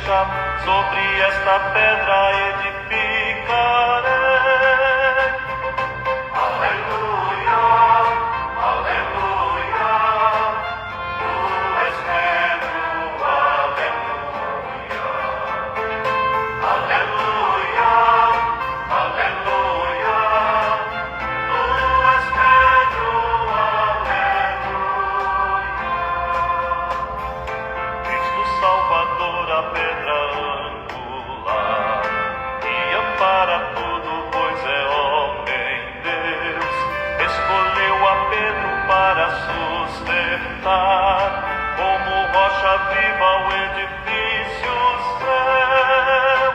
igreja, sobre esta pedra edificarei. Aleluia, aleluia, tu és Pedro, aleluia. Aleluia, aleluia, tu és Pedro, aleluia. Cristo Salvador, a pedra angular, que ampara tudo, pois é homem Deus. Escolheu a Pedro para sustentar, como rocha viva o edifício seu.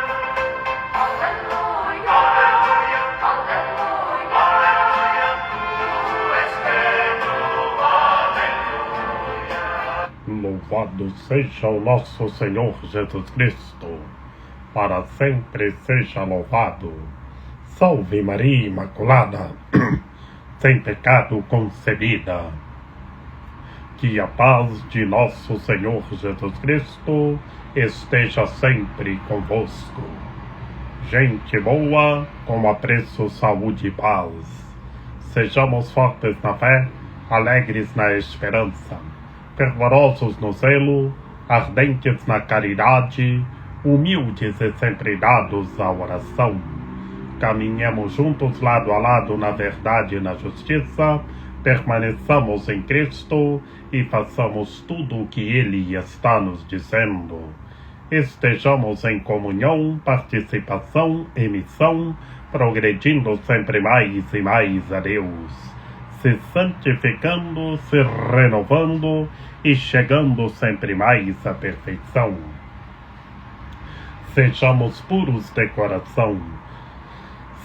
Aleluia, aleluia, aleluia, aleluia, tu és Pedro, aleluia. Louvado seja o nosso Senhor Jesus Cristo, para sempre seja louvado. Salve Maria Imaculada, sem pecado concebida. Que a paz de nosso Senhor Jesus Cristo esteja sempre convosco. Gente boa, com apreço, saúde e paz. Sejamos fortes na fé, alegres na esperança, fervorosos no zelo, ardentes na caridade, humildes e sempre dados à oração. Caminhemos juntos lado a lado na verdade e na justiça, permaneçamos em Cristo e façamos tudo o que Ele está nos dizendo. Estejamos em comunhão, participação e missão, progredindo sempre mais e mais a Deus, se santificando, se renovando e chegando sempre mais à perfeição. Sejamos puros de coração,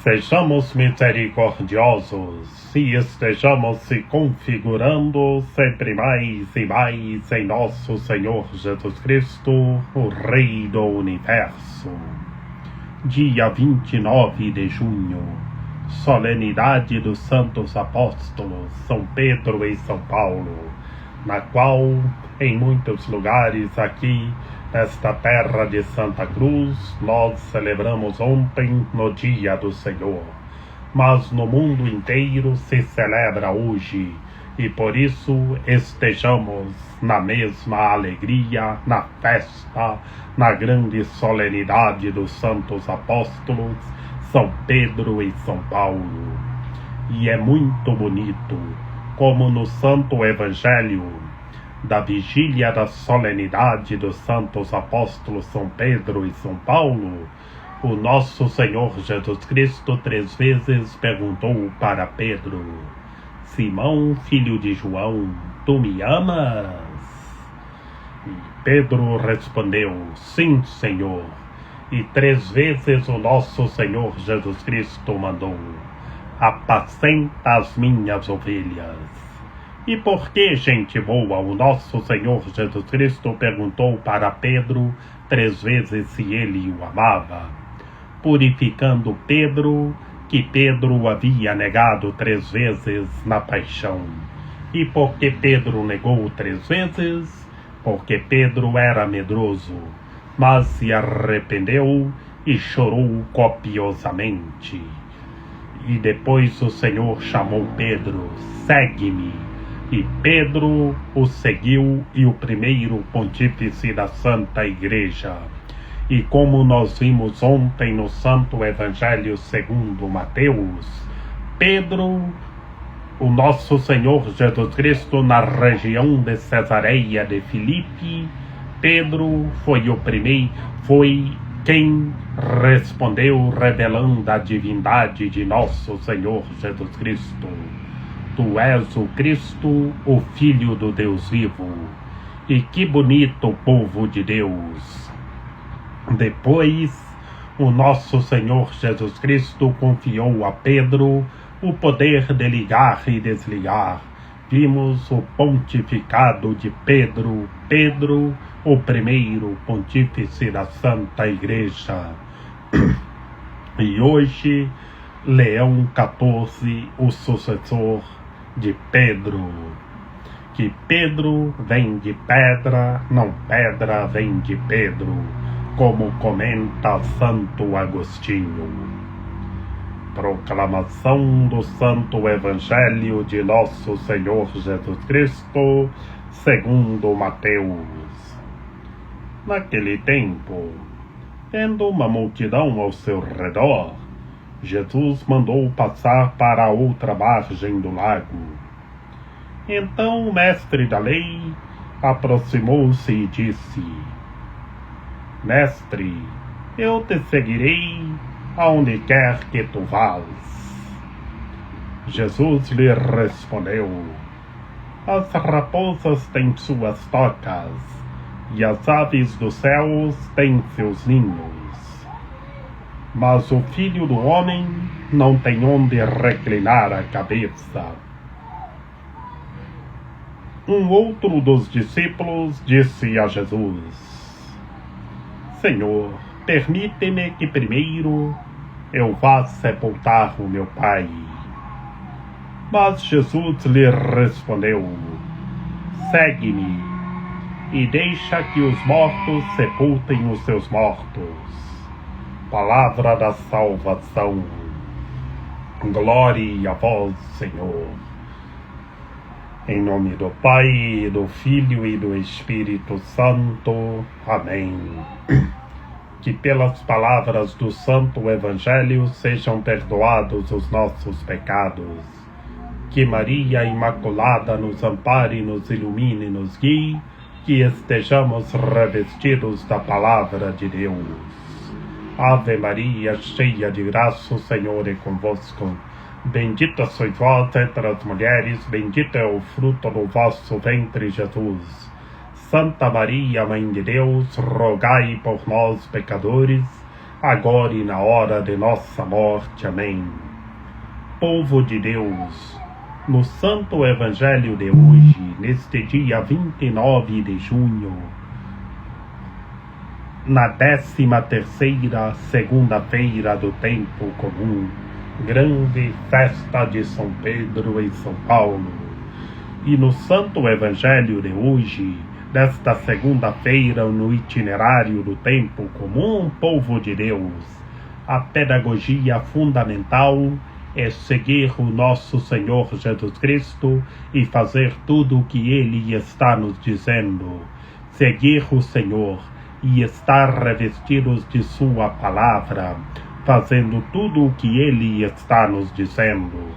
sejamos misericordiosos e estejamos se configurando sempre mais e mais em nosso Senhor Jesus Cristo, o Rei do Universo. Dia 29 de junho, solenidade dos Santos Apóstolos São Pedro e São Paulo, na qual, em muitos lugares aqui, nesta terra de Santa Cruz, nós celebramos ontem no Dia do Senhor, mas no mundo inteiro se celebra hoje, e por isso estejamos na mesma alegria, na festa, na grande solenidade dos Santos Apóstolos, São Pedro e São Paulo. E é muito bonito, como no Santo Evangelho, da vigília da solenidade dos Santos Apóstolos São Pedro e São Paulo, o nosso Senhor Jesus Cristo 3 vezes perguntou para Pedro: Simão, filho de João, tu me amas? E Pedro respondeu: sim, Senhor. E 3 vezes o nosso Senhor Jesus Cristo mandou: apacenta as minhas ovelhas. E por que, gente boa, o nosso Senhor Jesus Cristo perguntou para Pedro 3 vezes se ele o amava? Purificando Pedro, que Pedro havia negado 3 vezes na paixão. E por que Pedro negou 3 vezes? Porque Pedro era medroso, mas se arrependeu e chorou copiosamente. E depois o Senhor chamou Pedro: segue-me. E Pedro o seguiu, e o primeiro pontífice da Santa Igreja. E como nós vimos ontem no Santo Evangelho segundo Mateus, Pedro, o nosso Senhor Jesus Cristo, na região de Cesareia de Filipe, Pedro foi quem respondeu revelando a divindade de nosso Senhor Jesus Cristo. Tu és o Cristo, o Filho do Deus vivo. E que bonito povo de Deus! Depois, o nosso Senhor Jesus Cristo confiou a Pedro o poder de ligar e desligar. Vimos o pontificado de Pedro, o primeiro pontífice da Santa Igreja. E hoje, Leão XIV, o sucessor de Pedro. Que Pedro vem de pedra, não pedra vem de Pedro. como comenta Santo Agostinho. Proclamação do Santo Evangelho de Nosso Senhor Jesus Cristo, segundo Mateus. Naquele tempo, tendo uma multidão ao seu redor, Jesus mandou passar para a outra margem do lago. Então o mestre da lei aproximou-se e disse: Mestre, eu te seguirei aonde quer que tu vás. Jesus lhe respondeu: As raposas têm suas tocas, e as aves dos céus têm seus ninhos. Mas o Filho do Homem não tem onde reclinar a cabeça. Um outro dos discípulos disse a Jesus: Senhor, permite-me que primeiro eu vá sepultar o meu pai. Mas Jesus lhe respondeu: Segue-me e deixa que os mortos sepultem os seus mortos. Palavra da salvação. Glória a vós, Senhor. Em nome do Pai, do Filho e do Espírito Santo. Amém. Que pelas palavras do Santo Evangelho sejam perdoados os nossos pecados. Que Maria Imaculada nos ampare, nos ilumine e nos guie. Que estejamos revestidos da Palavra de Deus. Ave Maria, cheia de graça, o Senhor é convosco. Bendita sois vós entre as mulheres, bendito é o fruto do vosso ventre, Jesus. Santa Maria, Mãe de Deus, rogai por nós, pecadores, agora e na hora de nossa morte. Amém. Povo de Deus, no Santo Evangelho de hoje, neste dia 29 de junho, na 13ª segunda-feira do tempo comum, grande festa de São Pedro em São Paulo. E no Santo Evangelho de hoje, desta segunda-feira, no itinerário do tempo comum, povo de Deus, a pedagogia fundamental é seguir o nosso Senhor Jesus Cristo e fazer tudo o que Ele está nos dizendo. Seguir o Senhor e estar revestidos de Sua Palavra, fazendo tudo o que Ele está nos dizendo.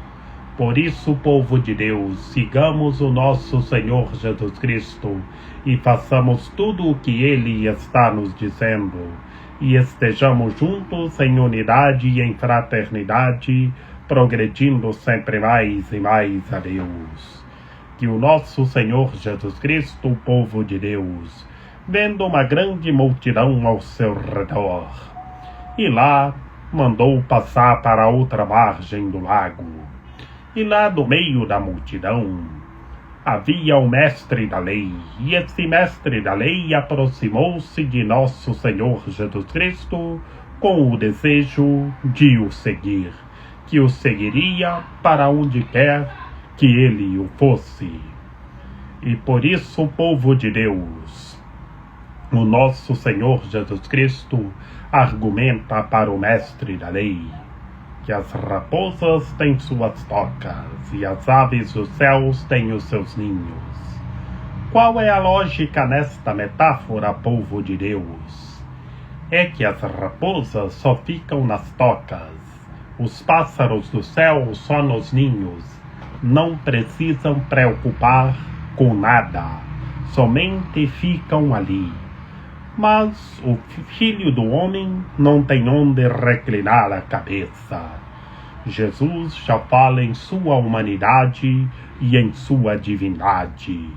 Por isso, povo de Deus, sigamos o nosso Senhor Jesus Cristo e façamos tudo o que Ele está nos dizendo, e estejamos juntos em unidade e em fraternidade, progredindo sempre mais e mais a Deus. Que o nosso Senhor Jesus Cristo, povo de Deus, vendo uma grande multidão ao seu redor, e lá mandou passar para a outra margem do lago. E lá no meio da multidão havia o mestre da lei, e esse mestre da lei aproximou-se de nosso Senhor Jesus Cristo com o desejo de o seguir, que o seguiria para onde quer que ele o fosse. E por isso, povo de Deus, o nosso Senhor Jesus Cristo argumenta para o mestre da lei que as raposas têm suas tocas e as aves dos céus têm os seus ninhos. Qual é a lógica nesta metáfora, povo de Deus? É que as raposas só ficam nas tocas, os pássaros do céu só nos ninhos, não precisam preocupar com nada, somente ficam ali. Mas o Filho do Homem não tem onde reclinar a cabeça. Jesus já fala em sua humanidade e em sua divindade,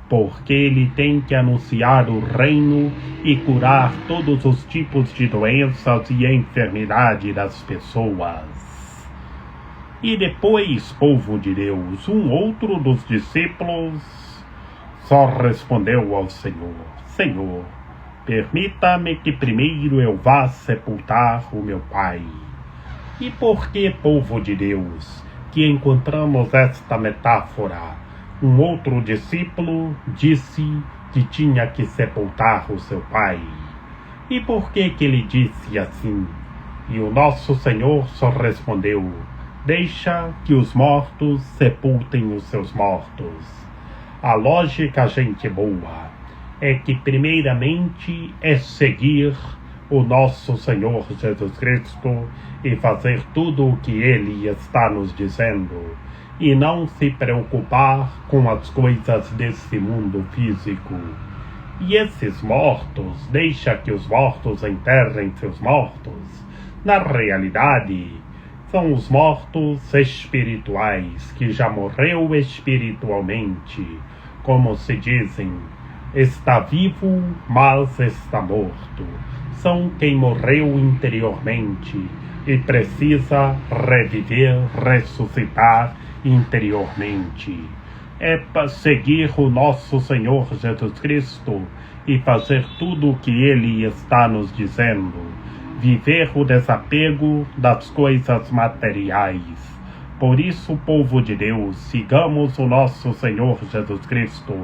porque ele tem que anunciar o reino e curar todos os tipos de doenças e enfermidade das pessoas. E depois, povo de Deus, um outro dos discípulos só respondeu ao Senhor: Senhor, permita-me que primeiro eu vá sepultar o meu pai. E por que, povo de Deus, que encontramos esta metáfora? Um outro discípulo disse que tinha que sepultar o seu pai. E por que lhe disse assim? E o nosso Senhor só respondeu: deixa que os mortos sepultem os seus mortos. A lógica, gente boa, é que primeiramente é seguir o nosso Senhor Jesus Cristo e fazer tudo o que Ele está nos dizendo, e não se preocupar com as coisas desse mundo físico. E esses mortos, deixa que os mortos enterrem seus mortos. Na realidade, são os mortos espirituais, que já morreu espiritualmente. Como se dizem, está vivo, mas está morto. São quem morreu interiormente e precisa reviver, ressuscitar interiormente. É para seguir o nosso Senhor Jesus Cristo e fazer tudo o que Ele está nos dizendo. Viver o desapego das coisas materiais. Por isso, povo de Deus, sigamos o nosso Senhor Jesus Cristo,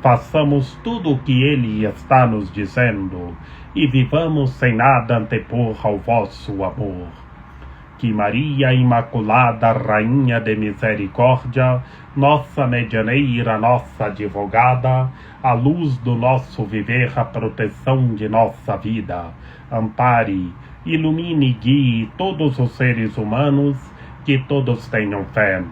façamos tudo o que Ele está nos dizendo e vivamos sem nada antepor ao vosso amor. Que Maria Imaculada, Rainha de Misericórdia, nossa medianeira, nossa advogada, a luz do nosso viver, a proteção de nossa vida, ampare, ilumine e guie todos os seres humanos, que todos tenham fé,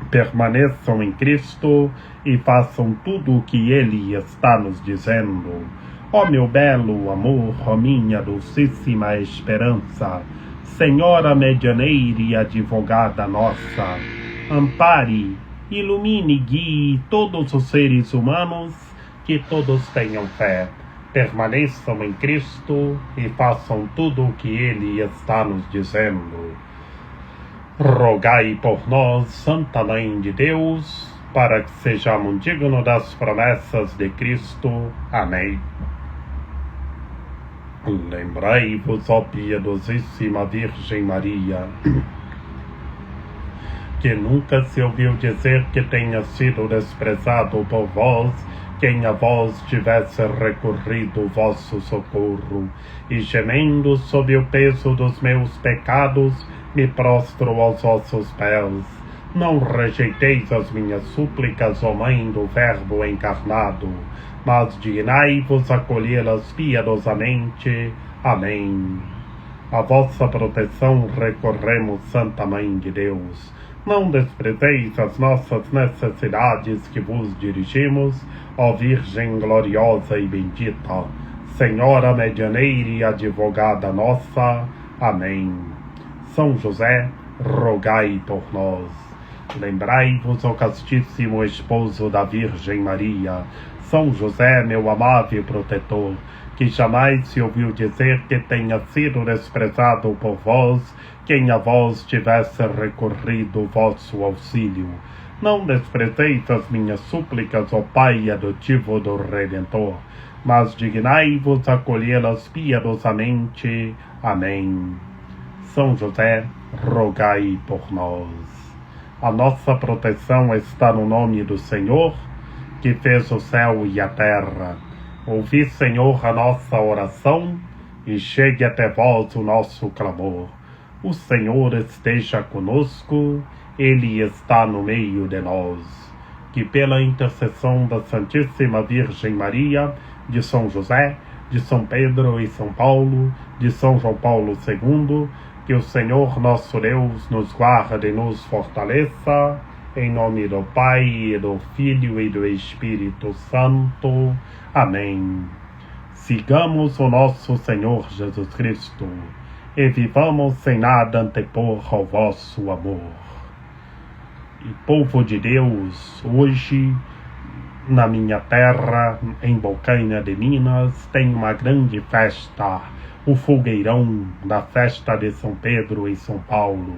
permaneçam em Cristo e façam tudo o que Ele está nos dizendo. Ó meu belo amor, ó minha dulcíssima esperança, Senhora medianeira e advogada nossa, ampare, ilumine e guie todos os seres humanos, que todos tenham fé, permaneçam em Cristo e façam tudo o que Ele está nos dizendo. Rogai por nós, Santa Mãe de Deus, para que sejamos dignos das promessas de Cristo. Amém. Lembrai-vos, ó piedosíssima Virgem Maria, que nunca se ouviu dizer que tenha sido desprezado por vós quem a vós tivesse recorrido o vosso socorro, e gemendo sob o peso dos meus pecados, me prostro aos vossos pés. Não rejeiteis as minhas súplicas, ó Mãe do Verbo encarnado, mas dignai-vos acolhê-las piedosamente. Amém. A vossa proteção recorremos, Santa Mãe de Deus. Não desprezeis as nossas necessidades que vos dirigimos, ó Virgem gloriosa e bendita, Senhora medianeira e advogada nossa. Amém. São José, rogai por nós. Lembrai-vos, ó castíssimo esposo da Virgem Maria, São José, meu amável protetor, que jamais se ouviu dizer que tenha sido desprezado por vós quem a vós tivesse recorrido o vosso auxílio. Não desprezeis as minhas súplicas, ó Pai adotivo do Redentor, mas dignai-vos acolhê-las piedosamente. Amém. São José, rogai por nós. A nossa proteção está no nome do Senhor, que fez o céu e a terra. Ouvi, Senhor, a nossa oração, e chegue até vós o nosso clamor. O Senhor esteja conosco, Ele está no meio de nós. Que pela intercessão da Santíssima Virgem Maria, de São José, de São Pedro e São Paulo, de São João Paulo II, que o Senhor nosso Deus nos guarde e nos fortaleça, em nome do Pai, e do Filho e do Espírito Santo. Amém. Sigamos o nosso Senhor Jesus Cristo e vivamos sem nada antepor ao vosso amor. E povo de Deus, hoje, na minha terra, em Bocaina de Minas, tem uma grande festa, o fogueirão da festa de São Pedro e São Paulo.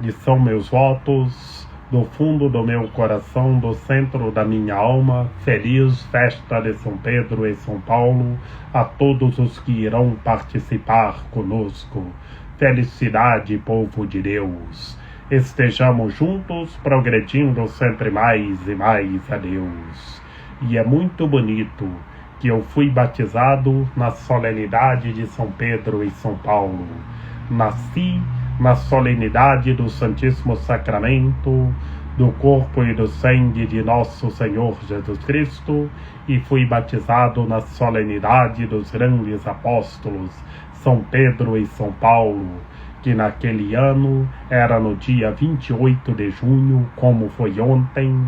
E são meus votos, do fundo do meu coração, do centro da minha alma, feliz festa de São Pedro e São Paulo, a todos os que irão participar conosco. Felicidade, povo de Deus. Estejamos juntos, progredindo sempre mais e mais a Deus. E é muito bonito que eu fui batizado na solenidade de São Pedro e São Paulo. Nasci na solenidade do Santíssimo Sacramento, do corpo e do sangue de nosso Senhor Jesus Cristo, e fui batizado na solenidade dos grandes apóstolos São Pedro e São Paulo, que naquele ano era no dia 28 de junho, como foi ontem,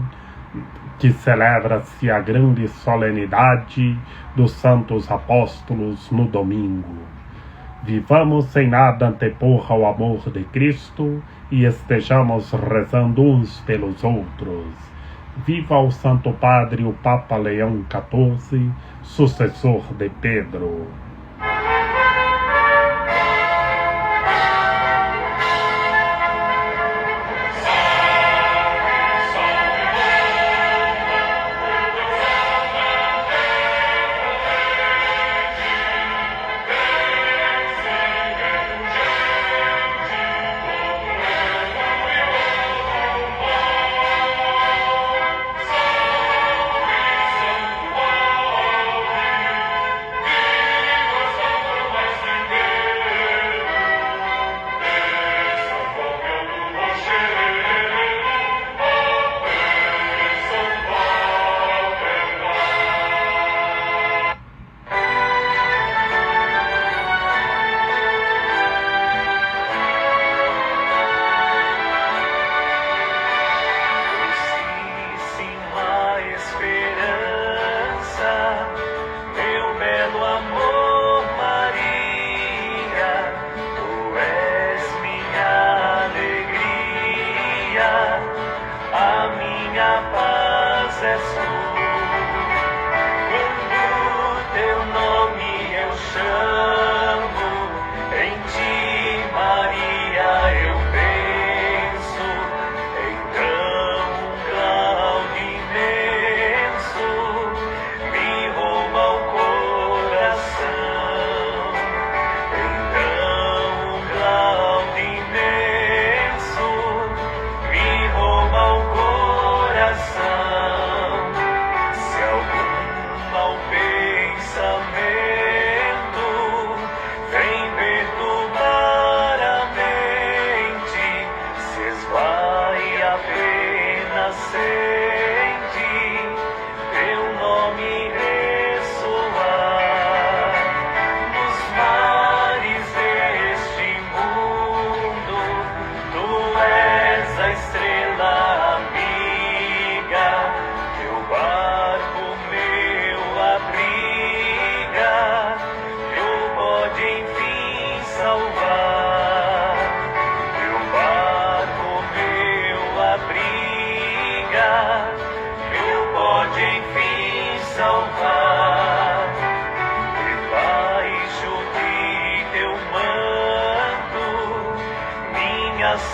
que celebra-se a grande solenidade dos santos apóstolos no domingo. Vivamos sem nada antepor ao amor de Cristo e estejamos rezando uns pelos outros. Viva o Santo Padre, o Papa Leão XIV, sucessor de Pedro.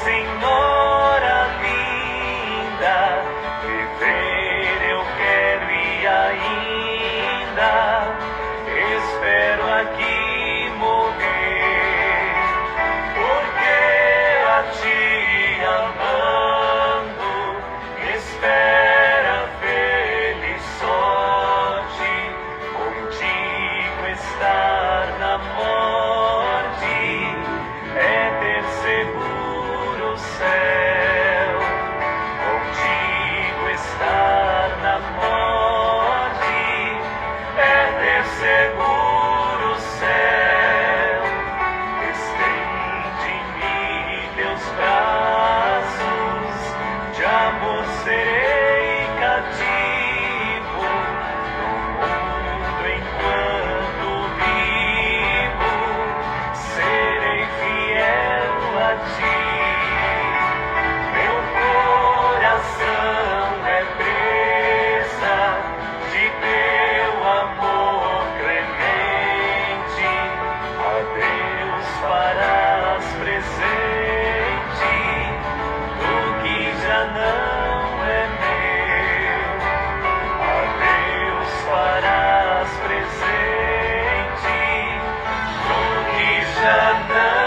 Senhora linda, viver eu quero e ainda espero aqui morrer, porque a ti amando me espera feliz sorte, contigo estar na morte é ter seguro céu, contigo estar na morte é ter seguro céu. Estende-me teus braços, de amor serei cativo no mundo enquanto vivo, serei fiel a ti. Meu coração é presa de teu amor clemente, a Deus farás presente do que já não é meu, a Deus farás presente do que já não